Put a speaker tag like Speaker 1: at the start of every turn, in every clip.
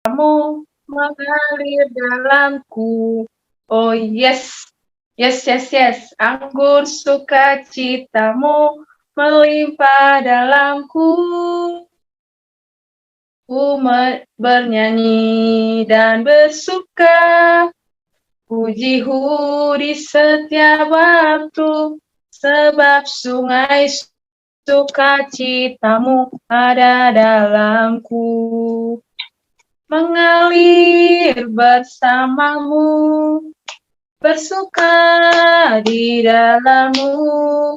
Speaker 1: Kamu mengalir dalamku. Oh yes, yes, yes, yes. Anggur sukacitamu melimpah dalamku. Ku bernyanyi dan bersuka, puji-hu di setiap waktu, sebab sungai sukacitamu ada dalamku. Mengalir bersamamu, bersuka di dalammu,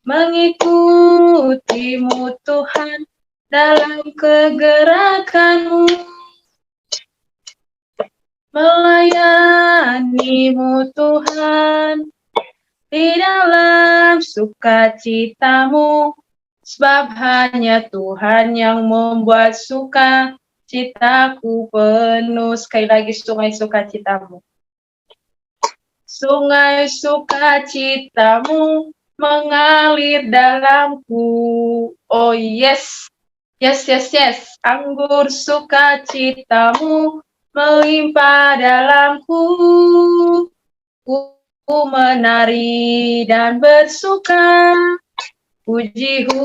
Speaker 1: mengikutimu Tuhan dalam kegerakanmu, melayanimu Tuhan di dalam sukacitamu, sebab hanya Tuhan yang membuat suka citaku penuh. Sekali lagi, sungai sukacitamu. Sungai sukacitamu mengalir dalamku. Oh yes, yes, yes, yes. Anggur sukacitamu melimpah dalamku. Ku menari dan bersuka, puji-hu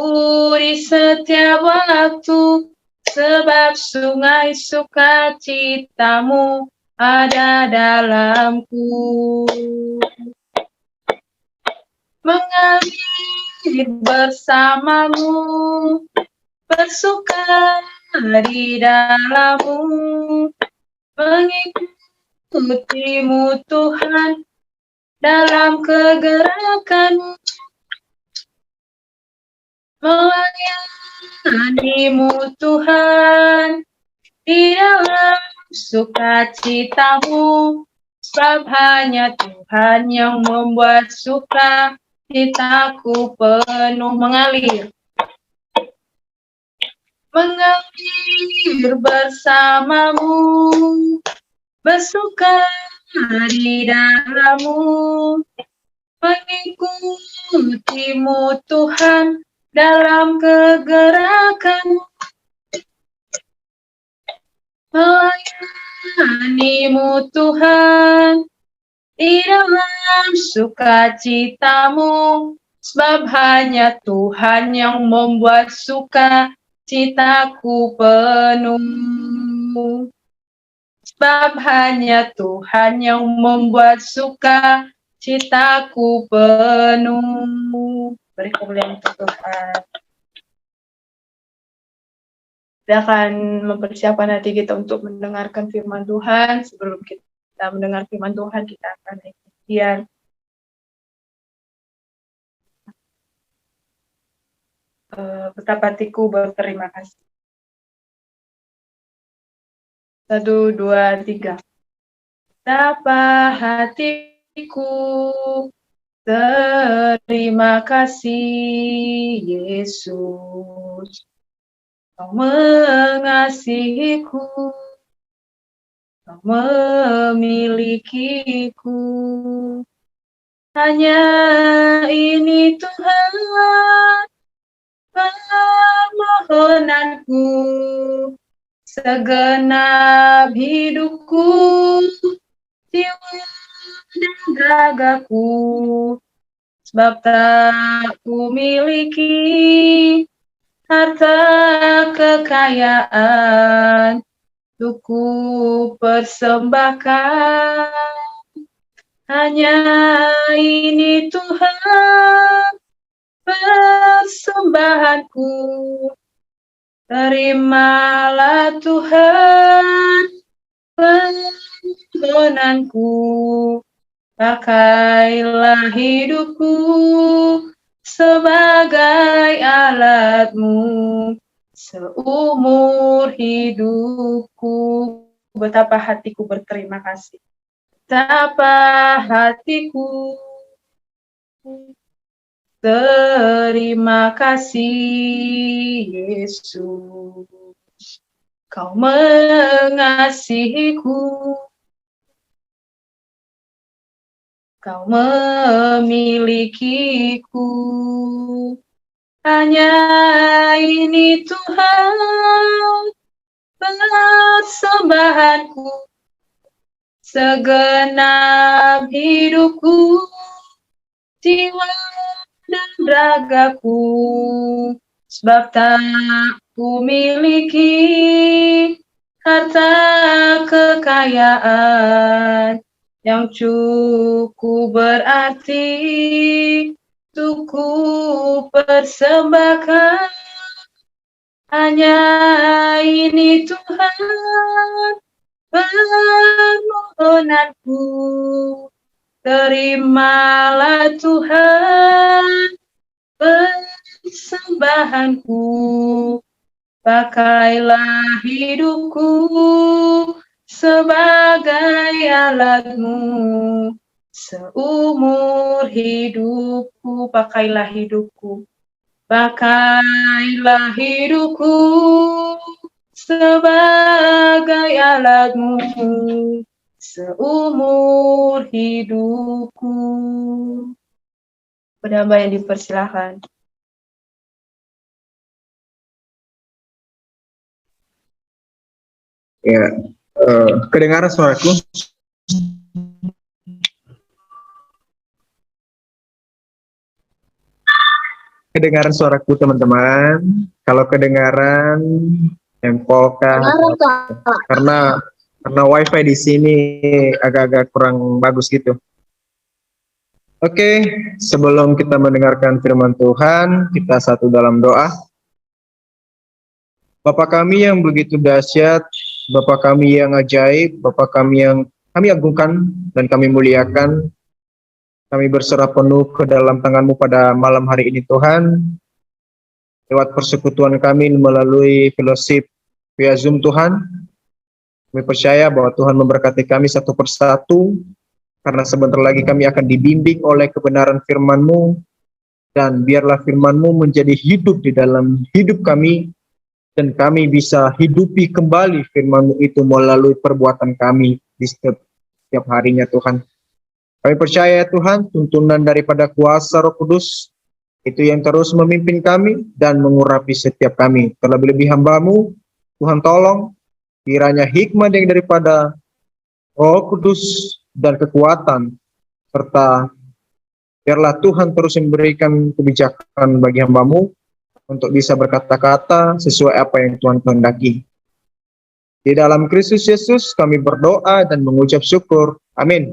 Speaker 1: di setiap waktu, sebab sungai sukacitamu ada dalamku. Mengalir bersamamu, bersuka di dalammu, mengikutimu Tuhan dalam kegerakanmu, melayanimu Tuhan di dalam sukacitamu, sebab hanya Tuhan yang membuat suka citaku penuh. Mengalir bersamamu, bersuka di dalammu, mengikutimu Tuhan dalam kegerakanmu, melayanimu Tuhan di dalam sukacitamu, sebab hanya Tuhan yang membuat suka citaku penuh. Sebab hanya Tuhan yang membuat suka citaku penuh. Beri kemuliaan untuk Tuhan. Kita akan mempersiapkan hati kita untuk mendengarkan firman Tuhan. Sebelum kita mendengar firman Tuhan, kita akan kemudian betapa hatiku berterima kasih. 1, 2, 3. Betapa hatiku terima kasih, Yesus. Kau mengasihiku, Kau memilikiku. Hanya ini Tuhan permohonanku, segenap hidupku, jiwa dan ragaku, sebab tak ku miliki harta kekayaan, untuk ku persembahkan. Hanya ini Tuhan persembahanku. Terimalah Tuhan permohonanku, pakailah hidupku sebagai alatmu seumur hidupku. Betapa hatiku berterima kasih. Betapa hatiku terima kasih, Yesus. Kau mengasihiku, Kau memilikiku. Hanya ini Tuhan persembahanku, segenap hidupku, jiwa dan ragaku, sebab tak ku miliki harta kekayaan yang cukup berarti untuk ku persembahkan. Hanya ini Tuhan permohonanku, terimalah Tuhan persembahanku, pakailah hidupku sebagai alatmu, seumur hidupku, pakailah hidupku. Pakailah hidupku sebagai alatmu, seumur hidupku. Penambah yang dipersilahkan.
Speaker 2: Ya, kedengaran suaraku? Kedengaran suaraku teman-teman? Kalau kedengaran, tempel kah? Karena wifi di sini agak-agak kurang bagus gitu. Oke, sebelum kita mendengarkan firman Tuhan, kita satu dalam doa. Bapa kami yang begitu dahsyat, Bapa kami yang ajaib, Bapa kami yang kami agungkan dan kami muliakan, kami berserah penuh ke dalam tangan-Mu pada malam hari ini Tuhan. Lewat persekutuan kami melalui fellowship via Zoom Tuhan, kami percaya bahwa Tuhan memberkati kami satu persatu, karena sebentar lagi kami akan dibimbing oleh kebenaran firman-Mu, dan biarlah firman-Mu menjadi hidup di dalam hidup kami, dan kami bisa hidupi kembali firman-Mu itu melalui perbuatan kami di setiap harinya Tuhan. Kami percaya Tuhan, tuntunan daripada kuasa Roh Kudus itu yang terus memimpin kami dan mengurapi setiap kami. Terlebih-lebih hamba-Mu, Tuhan tolong kiranya hikmat yang daripada Roh Kudus dan kekuatan, serta biarlah Tuhan terus memberikan kebijakan bagi hamba-Mu untuk bisa berkata-kata sesuai apa yang Tuhan kehendaki. Di dalam Kristus Yesus kami berdoa dan mengucap syukur. Amin.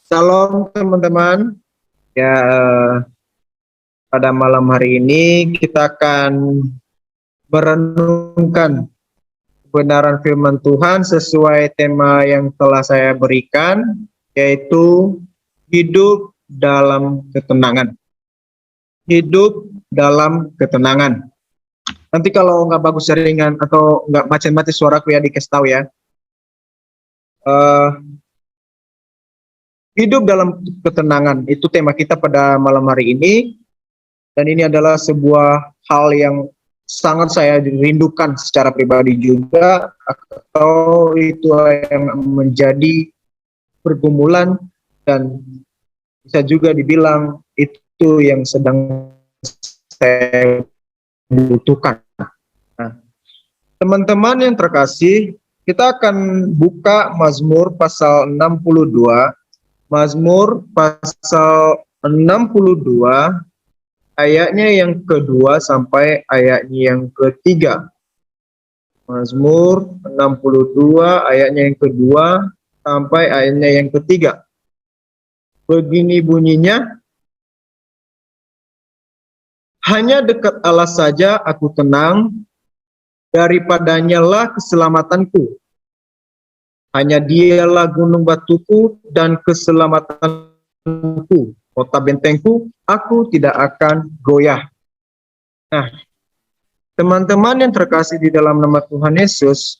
Speaker 2: Salam teman-teman. Ya, pada malam hari ini kita akan merenungkan kebenaran firman Tuhan sesuai tema yang telah saya berikan, yaitu hidup dalam ketenangan. Hidup dalam ketenangan. Nanti kalau nggak bagus jaringan atau nggak mati suaraku ya dikasih tahu ya. Hidup dalam ketenangan, itu tema kita pada malam hari ini. Dan ini adalah sebuah hal yang sangat saya rindukan secara pribadi juga, atau itu yang menjadi pergumulan dan bisa juga dibilang itu yang sedang saya butuhkan. Nah, teman-teman yang terkasih, kita akan buka Mazmur pasal 62. Mazmur pasal 62 ayatnya yang kedua sampai ayatnya yang ketiga. Mazmur 62 ayatnya yang kedua sampai ayatnya yang ketiga. Begini bunyinya, hanya dekat Allah saja aku tenang, daripadanya lah keselamatanku. Hanya dialah gunung batuku dan keselamatanku, kota bentengku, aku tidak akan goyah. Nah, teman-teman yang terkasih di dalam nama Tuhan Yesus,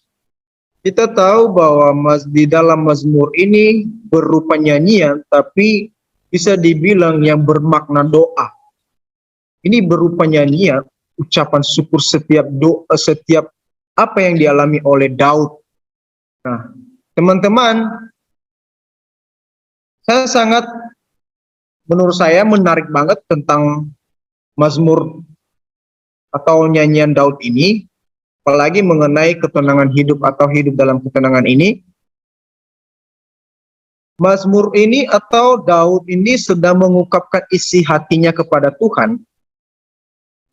Speaker 2: kita tahu bahwa di dalam Mazmur ini berupa nyanyian, tapi bisa dibilang yang bermakna doa. Ini berupa nyanyian, ucapan syukur setiap doa, setiap apa yang dialami oleh Daud. Nah, teman-teman, menurut saya menarik banget tentang Mazmur atau nyanyian Daud ini, apalagi mengenai ketenangan hidup atau hidup dalam ketenangan ini. Mazmur ini atau Daud ini sedang mengungkapkan isi hatinya kepada Tuhan,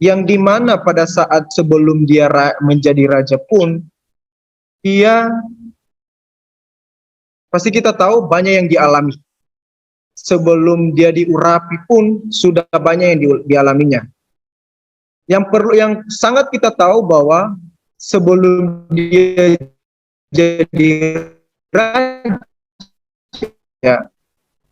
Speaker 2: yang dimana pada saat sebelum dia menjadi raja pun, dia pasti kita tahu banyak yang dialami. Sebelum dia diurapi pun sudah banyak yang dialaminya. Yang sangat kita tahu bahwa sebelum dia jadi raja,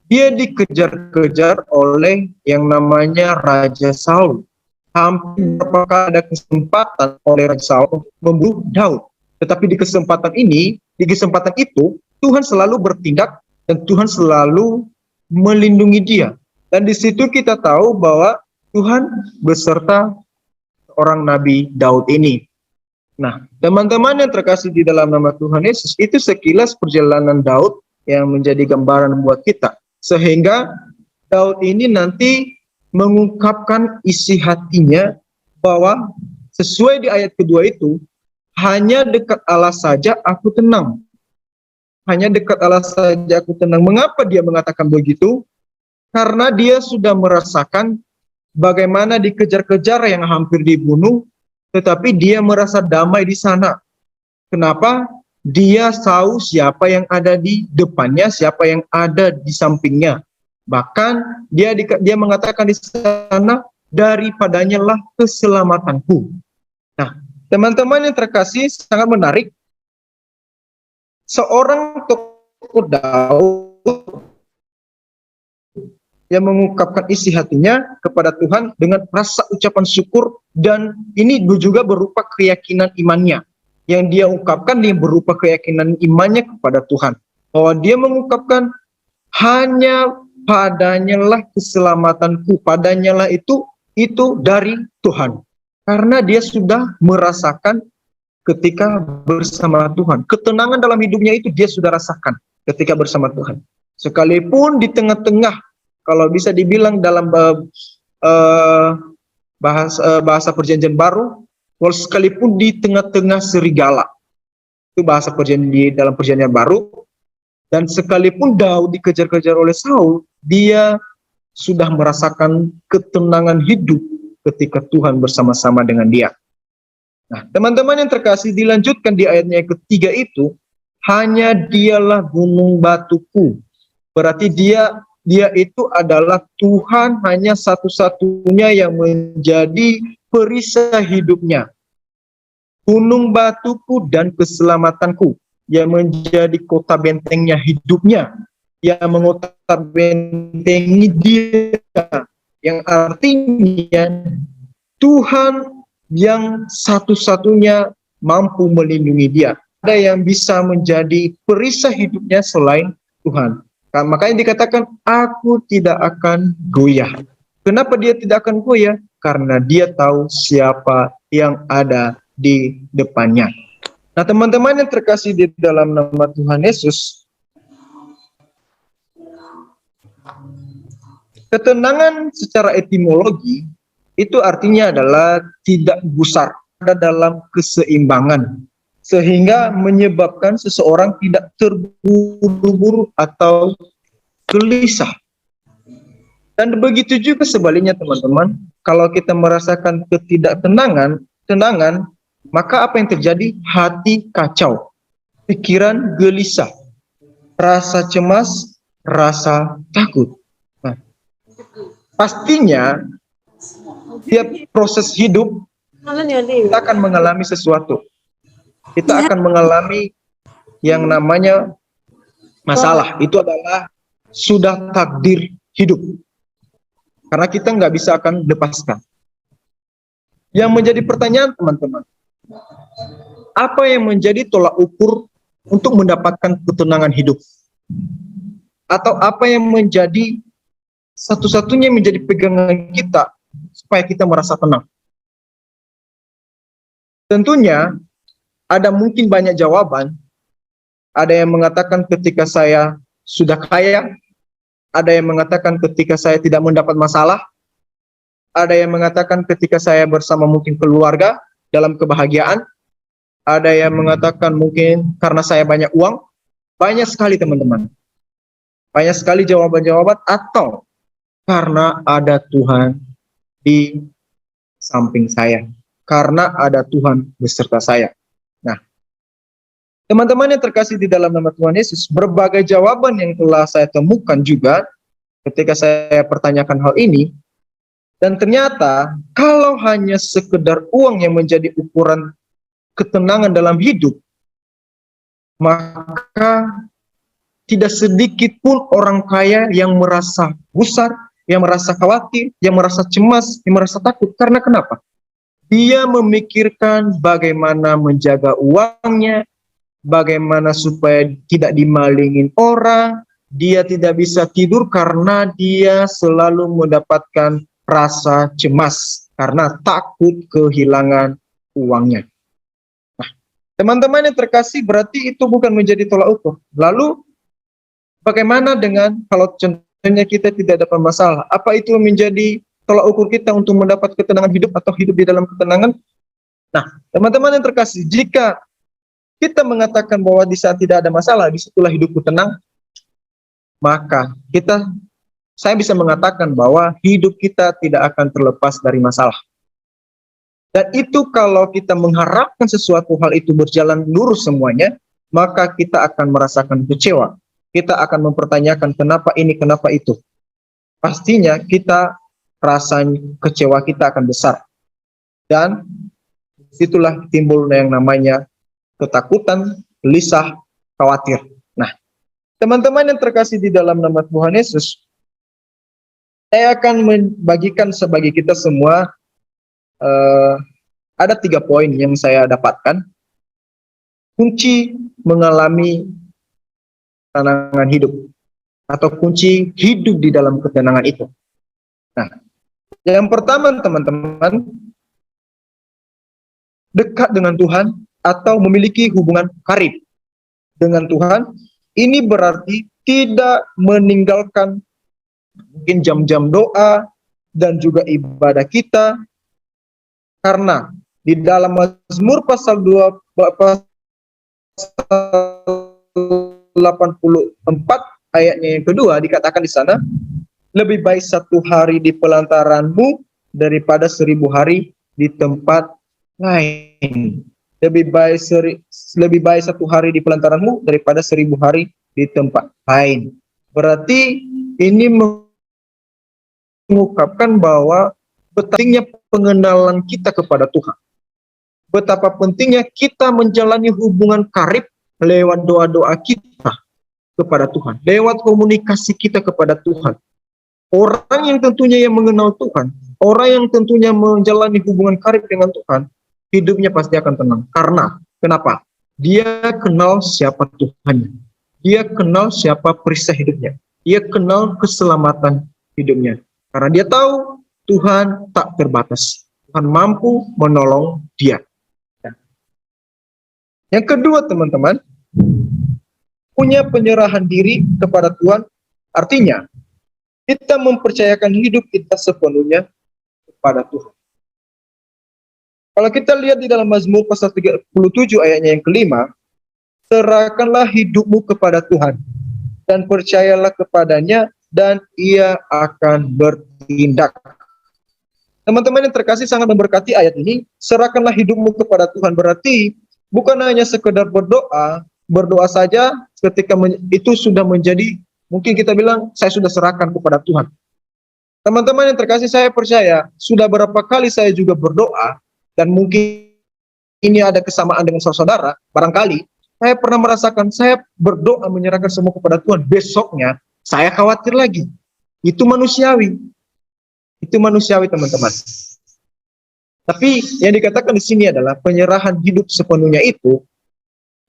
Speaker 2: dia dikejar-kejar oleh yang namanya Raja Saul. Hampir beberapa kali ada kesempatan oleh Raja Saul membunuh Daud. Tetapi di kesempatan itu, Tuhan selalu bertindak dan Tuhan selalu melindungi dia. Dan di situ kita tahu bahwa Tuhan beserta orang Nabi Daud ini. Nah, teman-teman yang terkasih di dalam nama Tuhan Yesus, itu sekilas perjalanan Daud yang menjadi gambaran buat kita. Sehingga Daud ini nanti mengungkapkan isi hatinya bahwa sesuai di ayat kedua itu, hanya dekat Allah saja aku tenang. Hanya dekat Allah saja aku tenang. Mengapa dia mengatakan begitu? Karena dia sudah merasakan bagaimana dikejar-kejar yang hampir dibunuh, tetapi dia merasa damai di sana. Kenapa? Dia tahu siapa yang ada di depannya, siapa yang ada di sampingnya. Bahkan dia mengatakan di sana, daripadanya lah keselamatanku. Nah, teman-teman yang terkasih, sangat menarik. Seorang tokoh Daud yang mengungkapkan isi hatinya kepada Tuhan dengan rasa ucapan syukur, dan ini juga berupa keyakinan imannya. Yang dia ungkapkan dia berupa keyakinan imannya kepada Tuhan. Bahwa dia mengungkapkan hanya padanya lah keselamatanku, padanya lah itu dari Tuhan. Karena dia sudah merasakan ketika bersama Tuhan. Ketenangan dalam hidupnya itu dia sudah rasakan ketika bersama Tuhan. Sekalipun di tengah-tengah, kalau bisa dibilang dalam bahasa perjanjian baru, sekalipun di tengah-tengah serigala, itu bahasa dalam perjanjian baru, dan sekalipun Daud dikejar-kejar oleh Saul, dia sudah merasakan ketenangan hidup ketika Tuhan bersama-sama dengan dia. Nah, teman-teman yang terkasih, dilanjutkan di ayatnya yang ketiga itu, hanya dialah gunung batuku. Berarti dia itu adalah Tuhan hanya satu-satunya yang menjadi perisai hidupnya. Gunung batuku dan keselamatanku, yang menjadi kota bentengnya hidupnya, yang mengota bentengi dia, yang artinya Tuhan yang satu-satunya mampu melindungi dia. Ada yang bisa menjadi perisai hidupnya selain Tuhan. Nah, makanya dikatakan, aku tidak akan goyah. Kenapa dia tidak akan goyah? Karena dia tahu siapa yang ada di depannya. Nah, teman-teman yang terkasih di dalam nama Tuhan Yesus, ketenangan secara etimologi itu artinya adalah tidak gusar, ada dalam keseimbangan, sehingga menyebabkan seseorang tidak terburu-buru atau gelisah. Dan begitu juga sebaliknya, teman-teman, kalau kita merasakan ketidaktenangan, maka apa yang terjadi? Hati kacau, pikiran gelisah, rasa cemas, rasa takut. Nah, pastinya tiap proses hidup kita akan mengalami sesuatu. Kita akan mengalami yang namanya masalah. Itu adalah sudah takdir hidup. Karena kita nggak bisa akan lepaskan. Yang menjadi pertanyaan, teman-teman, apa yang menjadi tolak ukur untuk mendapatkan ketenangan hidup? Atau apa yang menjadi satu-satunya menjadi pegangan kita supaya kita merasa tenang? Tentunya ada mungkin banyak jawaban. Ada yang mengatakan ketika saya sudah kaya, ada yang mengatakan ketika saya tidak mendapat masalah, ada yang mengatakan ketika saya bersama mungkin keluarga dalam kebahagiaan, Ada yang mengatakan mungkin karena saya banyak uang. Banyak sekali teman-teman. Banyak sekali jawaban-jawaban, atau karena ada Tuhan di samping saya. Karena ada Tuhan beserta saya. Nah, teman-teman yang terkasih di dalam nama Tuhan Yesus, berbagai jawaban yang telah saya temukan juga ketika saya pertanyakan hal ini. Dan ternyata kalau hanya sekedar uang yang menjadi ukuran ketenangan dalam hidup, maka tidak sedikit pun orang kaya yang merasa gusar, yang merasa khawatir, yang merasa cemas, yang merasa takut. Karena kenapa? Dia memikirkan bagaimana menjaga uangnya, bagaimana supaya tidak dimalingin orang. Dia tidak bisa tidur karena dia selalu mendapatkan rasa cemas karena takut kehilangan uangnya. Nah, teman-teman yang terkasih, berarti itu bukan menjadi tolak ukur. Lalu bagaimana dengan kalau contohnya kita tidak dapat masalah? Apa itu menjadi tolak ukur kita untuk mendapat ketenangan hidup atau hidup di dalam ketenangan? Nah, teman-teman yang terkasih, jika kita mengatakan bahwa di saat tidak ada masalah, disitulah hidupku tenang, maka saya bisa mengatakan bahwa hidup kita tidak akan terlepas dari masalah. Dan itu kalau kita mengharapkan sesuatu hal itu berjalan lurus semuanya, maka kita akan merasakan kecewa. Kita akan mempertanyakan kenapa ini, kenapa itu. Pastinya kita rasanya kecewa kita akan besar. Dan situlah timbul yang namanya ketakutan, gelisah, khawatir. Nah, teman-teman yang terkasih di dalam nama Tuhan Yesus, saya akan membagikan sebagai kita semua ada 3 poin yang saya dapatkan. Kunci mengalami ketenangan hidup atau kunci hidup di dalam ketenangan itu. Nah, yang pertama teman-teman, dekat dengan Tuhan atau memiliki hubungan karib dengan Tuhan. Ini berarti tidak meninggalkan mungkin jam-jam doa dan juga ibadah kita, karena di dalam Mazmur pasal 2 pasal 84 ayatnya yang kedua dikatakan di sana, lebih baik 1 hari di pelantaranmu daripada 1000 hari di tempat lain. Lebih baik 1 hari di pelantaranmu daripada 1000 hari di tempat lain. Berarti ini mengungkapkan bahwa pentingnya pengenalan kita kepada Tuhan. Betapa pentingnya kita menjalani hubungan karib lewat doa-doa kita kepada Tuhan, lewat komunikasi kita kepada Tuhan. Orang yang tentunya yang mengenal Tuhan, orang yang tentunya menjalani hubungan karib dengan Tuhan, hidupnya pasti akan tenang. Karena, kenapa? Dia kenal siapa Tuhannya. Dia kenal siapa perisai hidupnya. Dia kenal keselamatan hidupnya. Karena dia tahu Tuhan tak terbatas. Tuhan mampu menolong dia. Yang kedua teman-teman, punya penyerahan diri kepada Tuhan, artinya kita mempercayakan hidup kita sepenuhnya kepada Tuhan. Kalau kita lihat di dalam Mazmur pasal 37 ayatnya yang kelima, serahkanlah hidupmu kepada Tuhan dan percayalah kepadanya dan ia akan bertindak. Teman-teman yang terkasih, sangat memberkati ayat ini. Serahkanlah hidupmu kepada Tuhan berarti bukan hanya sekedar berdoa saja ketika itu sudah menjadi, mungkin kita bilang saya sudah serahkan kepada Tuhan. Teman-teman yang terkasih, saya percaya sudah berapa kali saya juga berdoa, dan mungkin ini ada kesamaan dengan saudara, barangkali saya pernah merasakan saya berdoa menyerahkan semua kepada Tuhan, besoknya saya khawatir lagi. Itu manusiawi. Itu manusiawi teman-teman. Tapi yang dikatakan di sini adalah penyerahan hidup sepenuhnya itu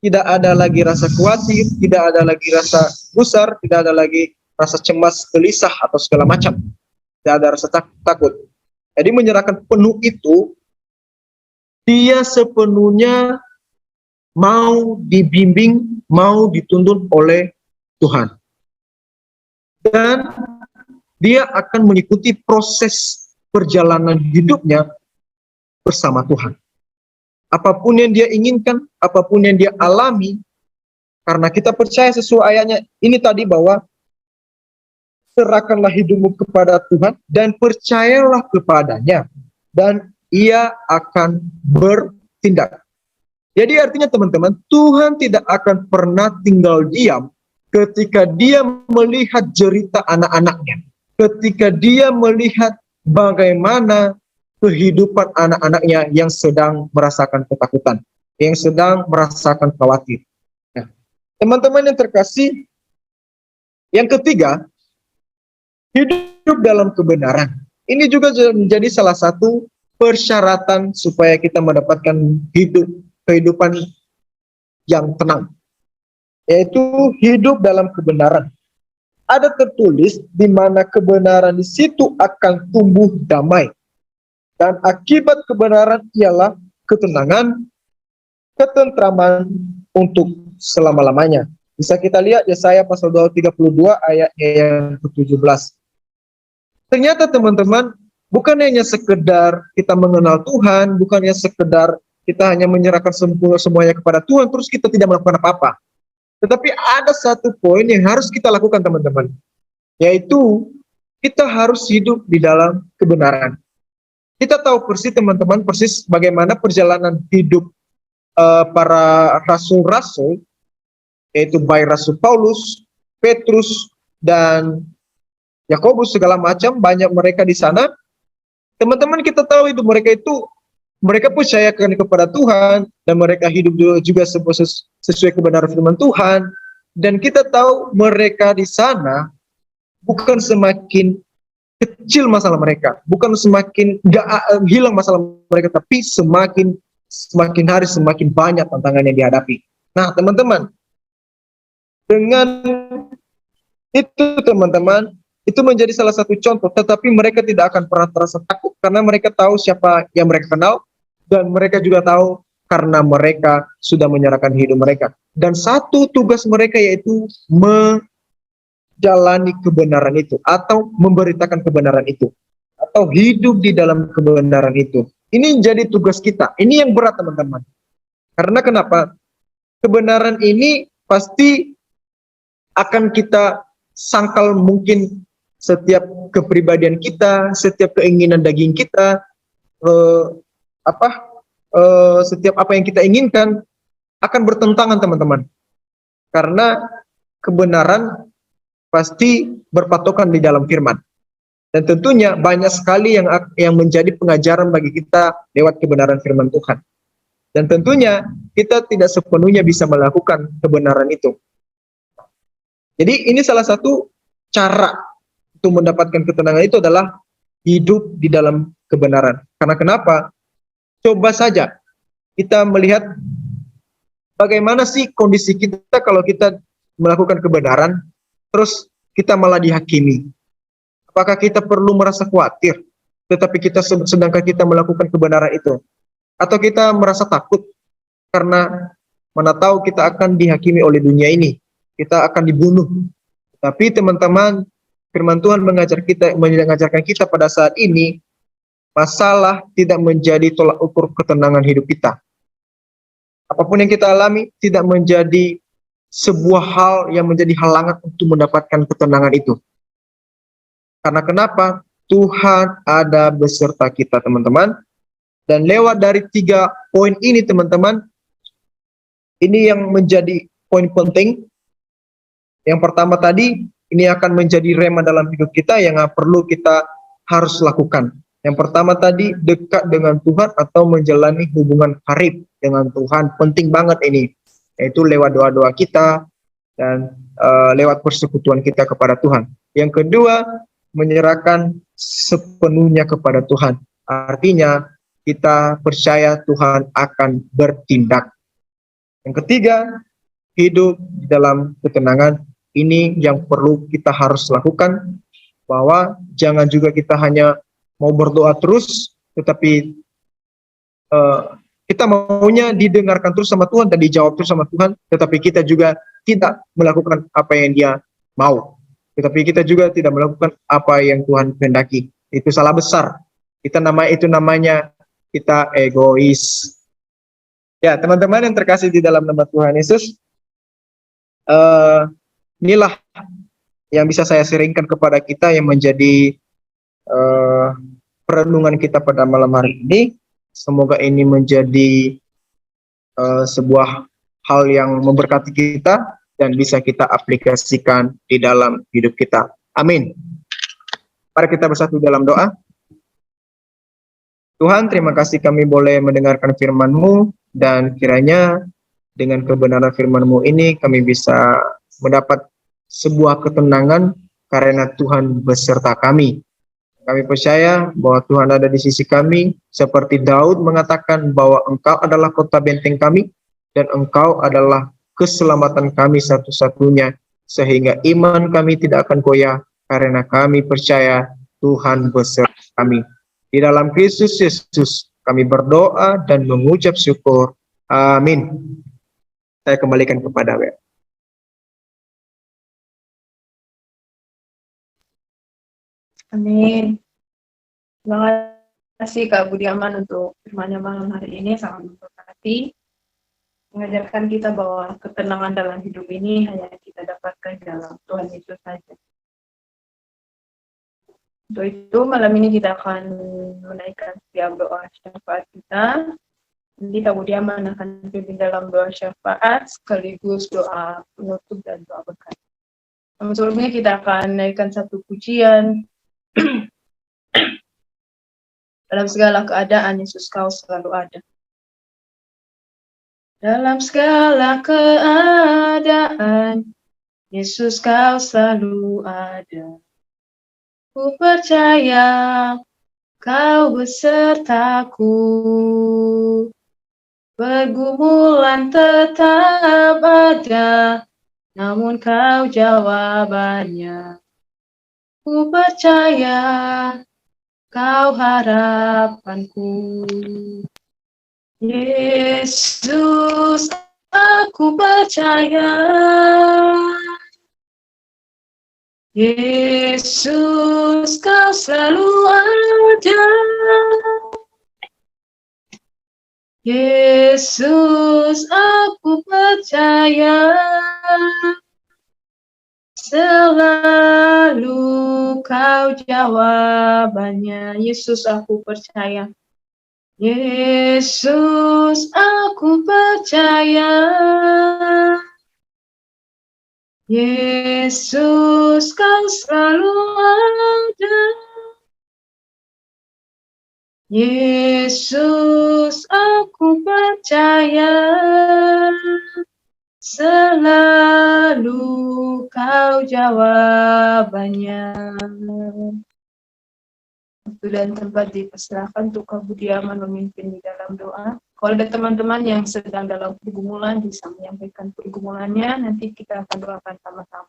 Speaker 2: tidak ada lagi rasa khawatir, tidak ada lagi rasa gusar, tidak ada lagi rasa cemas, gelisah atau segala macam. Tidak ada rasa takut. Jadi menyerahkan penuh itu, dia sepenuhnya mau dibimbing, mau dituntun oleh Tuhan. Dan dia akan mengikuti proses perjalanan hidupnya bersama Tuhan. apapun yang dia inginkan, apapun yang dia alami, karena kita percaya sesuai ayatnya ini tadi bahwa serahkanlah hidupmu kepada Tuhan dan percayalah kepadanya dan ia akan bertindak. Jadi artinya teman-teman, Tuhan tidak akan pernah tinggal diam ketika dia melihat jerita anak-anaknya, ketika dia melihat bagaimana kehidupan anak-anaknya yang sedang merasakan ketakutan, yang sedang merasakan khawatir. Nah, teman-teman yang terkasih, yang ketiga, hidup dalam kebenaran. Ini juga menjadi salah satu persyaratan supaya kita mendapatkan kehidupan yang tenang, yaitu hidup dalam kebenaran. Ada tertulis di mana kebenaran di situ akan tumbuh damai, dan akibat kebenaran ialah ketenangan, ketentraman untuk selama-lamanya. Bisa kita lihat Yesaya pasal 32 ayat yang ke-17. Ternyata teman-teman, bukan hanya sekedar kita mengenal Tuhan, bukannya sekedar kita hanya menyerahkan semuanya kepada Tuhan, terus kita tidak melakukan apa-apa. Tetapi ada satu poin yang harus kita lakukan teman-teman, yaitu kita harus hidup di dalam kebenaran. Kita tahu persis teman-teman, persis bagaimana perjalanan hidup para rasul-rasul, yaitu baik Rasul Paulus, Petrus, dan Yakobus segala macam, banyak mereka di sana. Teman-teman kita tahu itu mereka percayakan kepada Tuhan dan mereka hidup juga sesuai kebenaran firman Tuhan. Dan kita tahu mereka di sana bukan semakin kecil masalah mereka, bukan semakin hilang masalah mereka, tapi semakin hari semakin banyak tantangan yang dihadapi. Nah, teman-teman, dengan itu teman-teman, itu menjadi salah satu contoh, tetapi mereka tidak akan pernah terasa takut karena mereka tahu siapa yang mereka kenal, dan mereka juga tahu karena mereka sudah menyerahkan hidup mereka. Dan satu tugas mereka yaitu menjalani kebenaran itu, atau memberitakan kebenaran itu, atau hidup di dalam kebenaran itu. Ini jadi tugas kita. Ini yang berat teman-teman. Karena kenapa? Kebenaran ini pasti akan kita sangkal mungkin setiap kepribadian kita, setiap keinginan daging kita, setiap apa yang kita inginkan akan bertentangan teman-teman. Karena kebenaran pasti berpatokan di dalam firman. Dan tentunya banyak sekali yang menjadi pengajaran bagi kita lewat kebenaran firman Tuhan. Dan tentunya kita tidak sepenuhnya bisa melakukan kebenaran itu. Jadi ini salah satu cara untuk mendapatkan ketenangan itu adalah hidup di dalam kebenaran. Karena kenapa? Coba saja kita melihat bagaimana sih kondisi kita kalau kita melakukan kebenaran, terus kita malah dihakimi. Apakah kita perlu merasa khawatir, tetapi sedangkan kita melakukan kebenaran itu? Atau kita merasa takut karena mana tahu kita akan dihakimi oleh dunia ini, kita akan dibunuh. Tapi teman-teman, firman Tuhan mengajarkan kita pada saat ini, masalah tidak menjadi tolak ukur ketenangan hidup kita. Apapun yang kita alami tidak menjadi sebuah hal yang menjadi halangan untuk mendapatkan ketenangan itu. Karena kenapa? Tuhan ada beserta kita teman-teman. Dan lewat dari 3 poin ini teman-teman, ini yang menjadi poin penting. Yang pertama tadi, ini akan menjadi rema dalam hidup kita yang perlu kita harus lakukan. Yang pertama tadi, dekat dengan Tuhan atau menjalani hubungan karib dengan Tuhan. Penting banget ini, yaitu lewat doa-doa kita dan lewat persekutuan kita kepada Tuhan. Yang kedua, menyerahkan sepenuhnya kepada Tuhan. Artinya, kita percaya Tuhan akan bertindak. Yang ketiga, hidup di dalam ketenangan. Ini yang perlu kita harus lakukan, bahwa jangan juga kita hanya mau berdoa terus, tetapi kita maunya didengarkan terus sama Tuhan dan dijawab terus sama Tuhan, tetapi kita juga tidak melakukan apa yang Dia mau. Tetapi kita juga tidak melakukan apa yang Tuhan kehendaki. Itu salah besar. Itu namanya kita egois. Ya, teman-teman yang terkasih di dalam nama Tuhan Yesus, inilah yang bisa saya sharingkan kepada kita yang menjadi perenungan kita pada malam hari ini. Semoga ini menjadi sebuah hal yang memberkati kita dan bisa kita aplikasikan di dalam hidup kita. Amin. Mari kita bersatu dalam doa. Tuhan, terima kasih kami boleh mendengarkan firman-Mu, dan kiranya dengan kebenaran firman-Mu ini kami bisa mendapat sebuah ketenangan karena Tuhan beserta kami. Kami percaya bahwa Tuhan ada di sisi kami, seperti Daud mengatakan bahwa Engkau adalah kota benteng kami, dan Engkau adalah keselamatan kami satu-satunya, sehingga iman kami tidak akan goyah, karena kami percaya Tuhan beserta kami. Di dalam Kristus Yesus, kami berdoa dan mengucap syukur. Amin. Saya kembalikan kepada Wea.
Speaker 1: Amin. Terima kasih Kak Budiaman untuk firman-Nya malam hari ini, sangat memberkati. Mengajarkan kita bahwa ketenangan dalam hidup ini hanya kita dapatkan dalam Tuhan Yesus saja. Untuk itu malam ini kita akan menaikkan setiap doa syafaat kita. Nanti Kak Budiaman akan pimpin dalam doa syafaat sekaligus doa penutup dan doa berkat. Namun sebelumnya kita akan naikkan satu pujian. Dalam segala keadaan Yesus Kau selalu ada. Dalam segala keadaan Yesus Kau selalu ada. Ku percaya Kau besertaku. Pergumulan tetap ada, namun Kau jawabannya. Ku percaya Kau harapanku. Yesus, aku percaya. Yesus, Kau selalu ada. Yesus, aku percaya. Selalu Kau jawabannya. Yesus, aku percaya. Yesus, aku percaya. Yesus, Kau selalu ada. Yesus, aku percaya. Selalu Kau jawabannya. Waktu dan tempat dipersilakan untuk Kak Budiaman memimpin di dalam doa. Kalau ada teman-teman yang sedang dalam pergumulan bisa menyampaikan pergumulannya, nanti kita akan doakan sama-sama.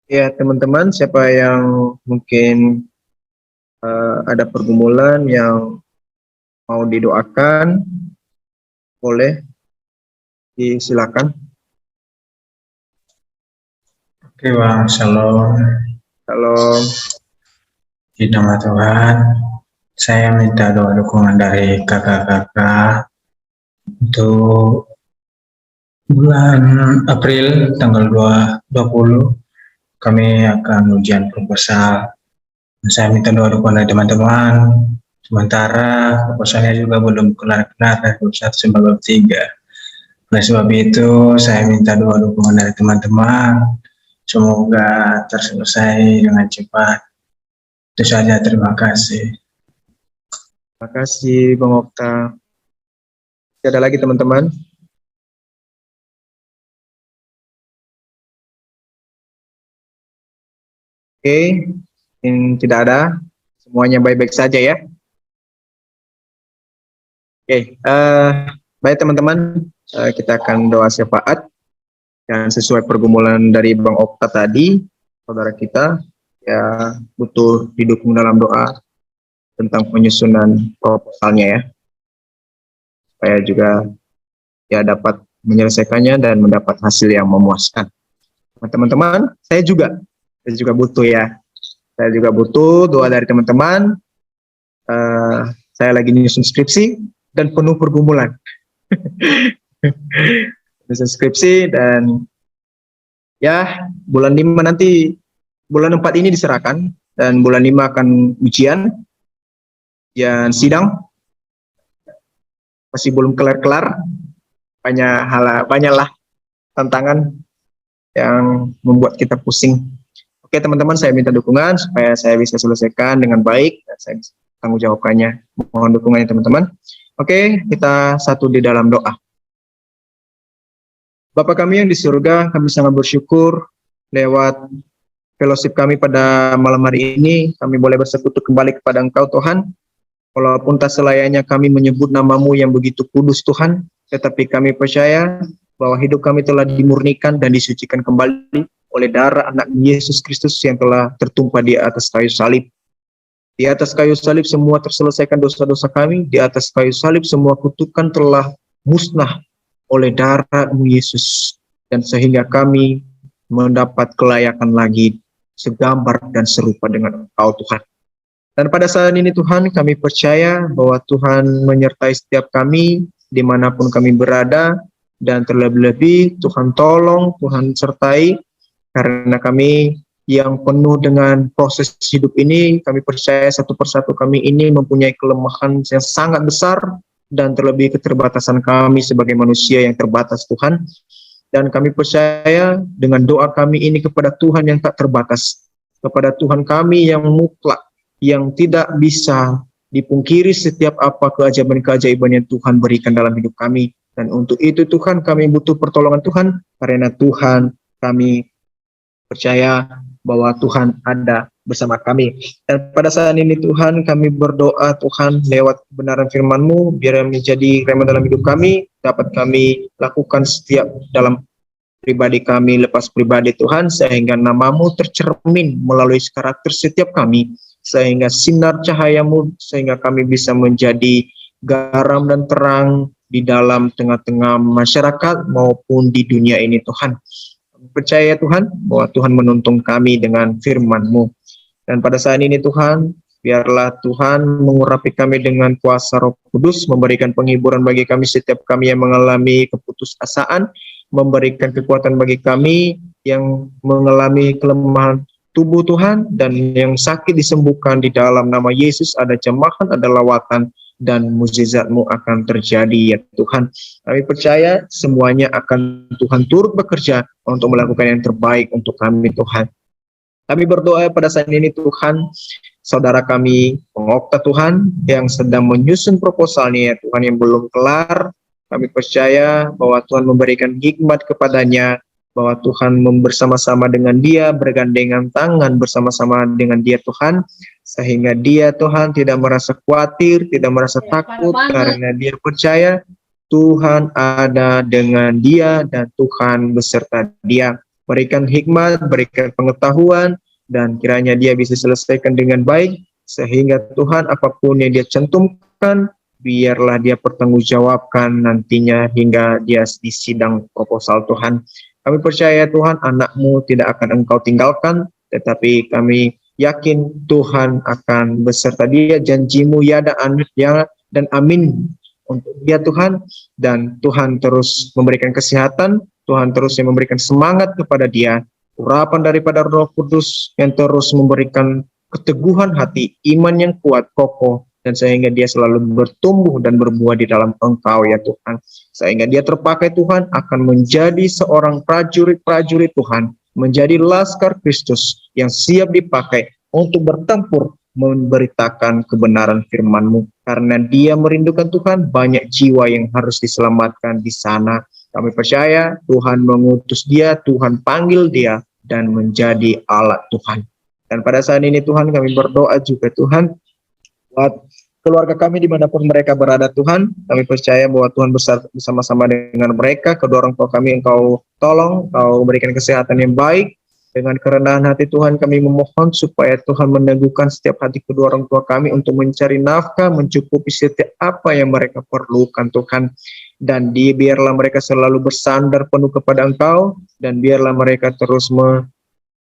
Speaker 2: Ya, teman-teman, siapa yang mungkin ada pergumulan yang mau didoakan, boleh disilakan.
Speaker 3: Oke Bang, shalom.
Speaker 2: Kalau
Speaker 3: Di nama Tuhan, saya minta doa dukungan dari kakak-kakak untuk bulan April tanggal 20 kami akan ujian proposal. Saya minta doa dukungan dari teman-teman. Sementara proposalnya juga belum kelar-kelar dari bab 1 sampai bab 3. Oleh sebab itu, saya minta doa dukungan dari teman-teman. Semoga terselesai dengan cepat. Itu saja, terima kasih.
Speaker 2: terima kasih Bang Okta. Ada lagi teman-teman? Oke, yang tidak ada, semuanya baik-baik saja ya. Oke, baik teman-teman, kita akan doa syafaat dan sesuai pergumulan dari Bang Okta tadi, saudara kita ya butuh didukung dalam doa tentang penyusunan proposalnya ya, supaya juga ya dapat menyelesaikannya dan mendapat hasil yang memuaskan. Teman-teman, saya juga butuh ya. Saya juga butuh doa dari teman-teman Saya lagi nyusun skripsi dan penuh pergumulan. Nyusun skripsi dan ya bulan 5 nanti, bulan 4 ini diserahkan dan bulan 5 akan ujian dan sidang. Masih belum kelar-kelar, banyaklah tantangan yang membuat kita pusing. Oke teman-teman, saya minta dukungan supaya saya bisa selesaikan dengan baik dan saya bisa tanggung jawabkannya. Mohon dukungannya teman-teman. Oke, kita satu di dalam doa. Bapa kami yang di surga, kami sangat bersyukur lewat fellowship kami pada malam hari ini, kami boleh bersekutu kembali kepada Engkau Tuhan. Walaupun tak selayaknya kami menyebut nama-Mu yang begitu kudus Tuhan, tetapi kami percaya bahwa hidup kami telah dimurnikan dan disucikan kembali oleh darah anak Yesus Kristus yang telah tertumpah di atas kayu salib. Di atas kayu salib semua terselesaikan dosa-dosa kami, di atas kayu salib semua kutukan telah musnah oleh darah Yesus, dan sehingga kami mendapat kelayakan lagi segambar dan serupa dengan Engkau Tuhan. Dan pada saat ini Tuhan, kami percaya bahwa Tuhan menyertai setiap kami dimanapun kami berada, dan terlebih-lebih Tuhan tolong, Tuhan sertai, karena kami yang penuh dengan proses hidup ini, kami percaya satu persatu kami ini mempunyai kelemahan yang sangat besar, dan terlebih keterbatasan kami sebagai manusia yang terbatas Tuhan. Dan kami percaya dengan doa kami ini kepada Tuhan yang tak terbatas, kepada Tuhan kami yang mutlak, yang tidak bisa dipungkiri setiap apa keajaiban-keajaiban yang Tuhan berikan dalam hidup kami. Dan untuk itu Tuhan, kami butuh pertolongan Tuhan, karena Tuhan, kami percaya bahwa Tuhan ada bersama kami. Dan pada saat ini Tuhan, kami berdoa Tuhan lewat kebenaran firman-Mu, biar menjadi rema dalam hidup kami, dapat kami lakukan setiap dalam pribadi kami, lepas pribadi Tuhan, sehingga nama-Mu tercermin melalui karakter setiap kami, sehingga sinar cahaya-Mu, sehingga kami bisa menjadi garam dan terang di dalam tengah-tengah masyarakat maupun di dunia ini Tuhan. Percaya Tuhan bahwa Tuhan menuntun kami dengan firman-Mu. Dan pada saat ini Tuhan, biarlah Tuhan mengurapi kami dengan kuasa Roh Kudus, memberikan penghiburan bagi kami setiap kami yang mengalami keputusasaan, memberikan kekuatan bagi kami yang mengalami kelemahan tubuh Tuhan, dan yang sakit disembuhkan di dalam nama Yesus. Ada jamahan, ada lawatan, dan mukjizat-Mu akan terjadi ya Tuhan. Kami percaya semuanya akan Tuhan turut bekerja untuk melakukan yang terbaik untuk kami Tuhan. Kami berdoa pada saat ini Tuhan, saudara kami pengokta Tuhan yang sedang menyusun proposalnya ya Tuhan yang belum kelar. Kami percaya bahwa Tuhan memberikan hikmat kepadanya, bahwa Tuhan bersama-sama dengan dia, bergandengan tangan bersama-sama dengan dia Tuhan, sehingga dia Tuhan tidak merasa khawatir, tidak merasa takut, karena dia percaya Tuhan ada dengan dia dan Tuhan beserta dia. Berikan hikmat, berikan pengetahuan, dan kiranya dia bisa selesaikan dengan baik, sehingga Tuhan apapun yang dia cantumkan, biarlah dia pertanggungjawabkan nantinya hingga dia di sidang proposal Tuhan. Kami percaya Tuhan, anak-Mu tidak akan Engkau tinggalkan, tetapi kami yakin Tuhan akan beserta dia. Janji-Mu ya dan amin untuk dia Tuhan, dan Tuhan terus memberikan kesehatan, Tuhan terus yang memberikan semangat kepada dia, urapan daripada Roh Kudus yang terus memberikan keteguhan hati, iman yang kuat, kokoh, dan sehingga dia selalu bertumbuh dan berbuah di dalam Engkau ya Tuhan. Sehingga dia terpakai Tuhan akan menjadi seorang prajurit-prajurit Tuhan, menjadi laskar Kristus yang siap dipakai untuk bertempur memberitakan kebenaran firman-Mu. Karena dia merindukan Tuhan, banyak jiwa yang harus diselamatkan di sana. Kami percaya Tuhan mengutus dia, Tuhan panggil dia, dan menjadi alat Tuhan. Dan pada saat ini Tuhan, kami berdoa juga Tuhan, buat keluarga kami dimanapun mereka berada Tuhan, kami percaya bahwa Tuhan bersama-sama dengan mereka. Kedua orang tua kami Engkau tolong, Engkau berikan kesehatan yang baik. Dengan kerendahan hati Tuhan kami memohon supaya Tuhan meneguhkan setiap hati kedua orang tua kami untuk mencari nafkah, mencukupi setiap apa yang mereka perlukan Tuhan. Dan biarlah mereka selalu bersandar penuh kepada Engkau, dan biarlah mereka terus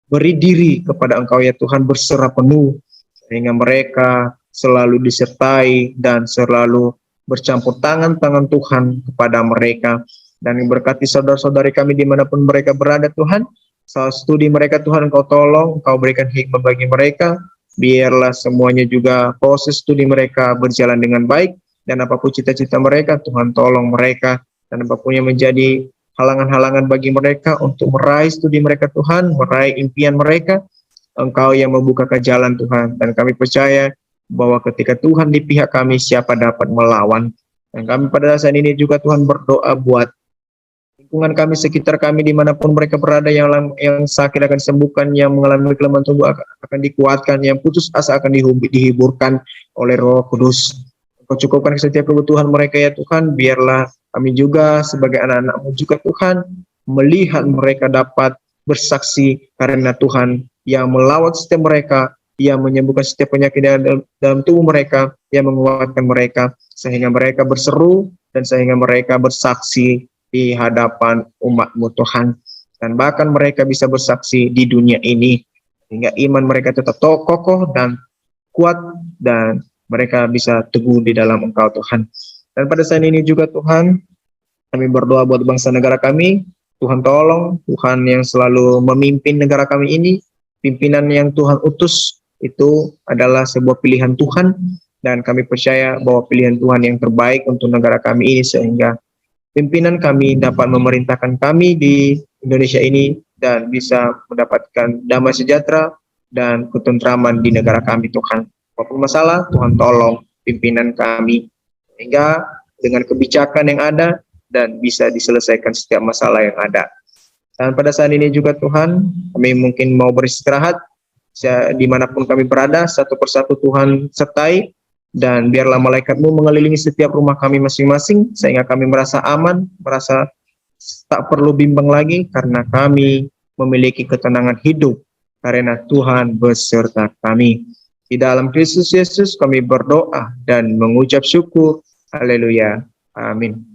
Speaker 2: beri diri kepada Engkau ya Tuhan, berserah penuh, sehingga mereka selalu disertai dan selalu bercampur tangan Tuhan kepada mereka. Dan berkati saudara-saudari kami dimanapun mereka berada Tuhan, saat studi mereka Tuhan Engkau tolong, Engkau berikan hikmah bagi mereka, biarlah semuanya juga proses studi mereka berjalan dengan baik, dan apapun cita-cita mereka Tuhan tolong mereka, dan apapun yang menjadi halangan-halangan bagi mereka untuk meraih studi mereka Tuhan, meraih impian mereka, Engkau yang membukakan jalan Tuhan, dan kami percaya bahwa ketika Tuhan di pihak kami, siapa dapat melawan. Dan kami pada saat ini juga Tuhan berdoa buat lingkungan kami, sekitar kami, dimanapun mereka berada, yang sakit akan disembuhkan, yang mengalami kelemahan tubuh akan dikuatkan, yang putus asa akan dihiburkan oleh Roh Kudus. Kau cukupkan setiap kebutuhan mereka ya Tuhan, biarlah kami juga sebagai anak-anak-Mu juga Tuhan, melihat mereka dapat bersaksi karena Tuhan yang melawat setiap mereka, yang menyembuhkan setiap penyakit dalam tubuh mereka, yang menguatkan mereka, sehingga mereka berseru, dan sehingga mereka bersaksi di hadapan umat-Mu Tuhan, dan bahkan mereka bisa bersaksi di dunia ini, sehingga iman mereka tetap kokoh dan kuat, dan mereka bisa teguh di dalam Engkau Tuhan. Dan pada saat ini juga Tuhan, kami berdoa buat bangsa negara kami, Tuhan tolong, Tuhan yang selalu memimpin negara kami ini, pimpinan yang Tuhan utus, itu adalah sebuah pilihan Tuhan, dan kami percaya bahwa pilihan Tuhan yang terbaik untuk negara kami ini, sehingga pimpinan kami dapat memerintahkan kami di Indonesia ini dan bisa mendapatkan damai sejahtera dan ketentraman di negara kami Tuhan. Apapun masalah, Tuhan tolong pimpinan kami sehingga dengan kebijakan yang ada dan bisa diselesaikan setiap masalah yang ada. Dan pada saat ini juga Tuhan, kami mungkin mau beristirahat dimanapun kami berada, satu persatu Tuhan sertai, dan biarlah malaikat-Mu mengelilingi setiap rumah kami masing-masing, sehingga kami merasa aman, merasa tak perlu bimbang lagi, karena kami memiliki ketenangan hidup, karena Tuhan beserta kami. Di dalam Kristus Yesus kami berdoa dan mengucap syukur. Haleluya. Amin.